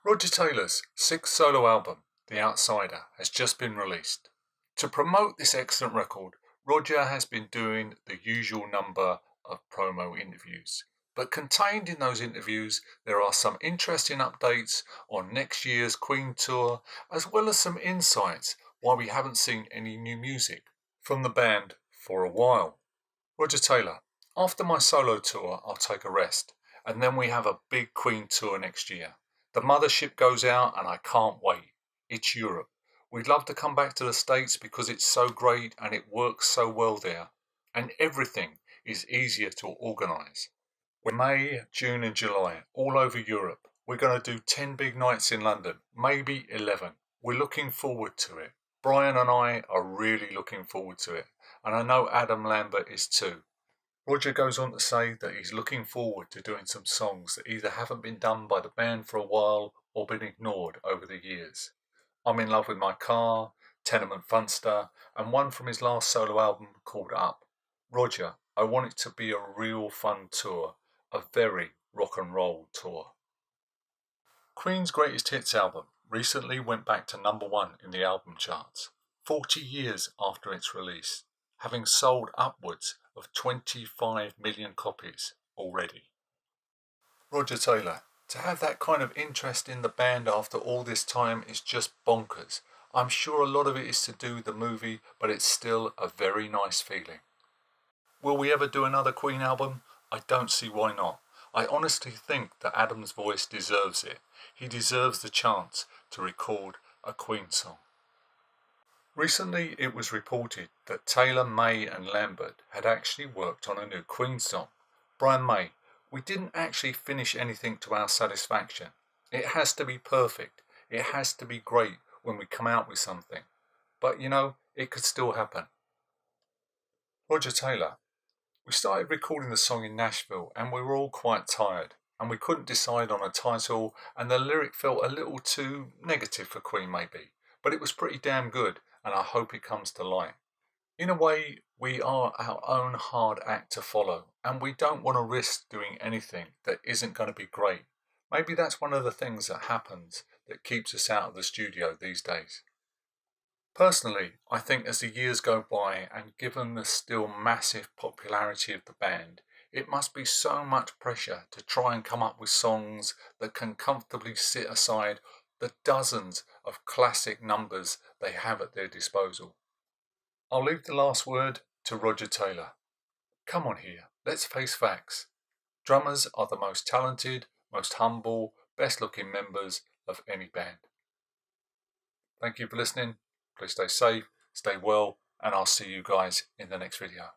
Roger Taylor's sixth solo album, The Outsider, has just been released. To promote this excellent record, Roger has been doing the usual number of promo interviews. But contained in those interviews, there are some interesting updates on next year's Queen tour, as well as some insights why we haven't seen any new music from the band for a while. Roger Taylor: after my solo tour, I'll take a rest, and then we have a big Queen tour next year. The mothership goes out, and I can't wait. It's Europe. We'd love to come back to the States because it's so great and it works so well there, and everything is easier to organise. We're May, June, and July all over Europe. We're going to do 10 big nights in London, maybe 11. We're looking forward to it. Brian and I are really looking forward to it, and I know Adam Lambert is too. Roger goes on to say that he's looking forward to doing some songs that either haven't been done by the band for a while or been ignored over the years. I'm in Love with My Car, Tenement Funster, and one from his last solo album called Up. Roger, I want it to be a real fun tour, a very rock and roll tour. Queen's Greatest Hits album recently went back to number one in the album charts, 40 years after its release, having sold upwards of 25 million copies already. Roger Taylor: to have that kind of interest in the band after all this time is just bonkers. I'm sure a lot of it is to do with the movie, but it's still a very nice feeling. Will we ever do another Queen album? I don't see why not. I honestly think that Adam's voice deserves it. He deserves the chance to record a Queen song. Recently, it was reported that Taylor, May, and Lambert had actually worked on a new Queen song. Brian May: we didn't actually finish anything to our satisfaction. It has to be perfect. It has to be great when we come out with something. But it could still happen. Roger Taylor: we started recording the song in Nashville and we were all quite tired, and we couldn't decide on a title, and the lyric felt a little too negative for Queen maybe, but it was pretty damn good, and I hope it comes to light. In a way, we are our own hard act to follow, and we don't want to risk doing anything that isn't going to be great. Maybe that's one of the things that happens that keeps us out of the studio these days. Personally, I think as the years go by, and given the still massive popularity of the band, it must be so much pressure to try and come up with songs that can comfortably sit aside the dozens of classic numbers they have at their disposal. I'll leave the last word to Roger Taylor. Come on here, let's face facts. Drummers are the most talented, most humble, best looking members of any band. Thank you for listening. Please stay safe, stay well, and I'll see you guys in the next video.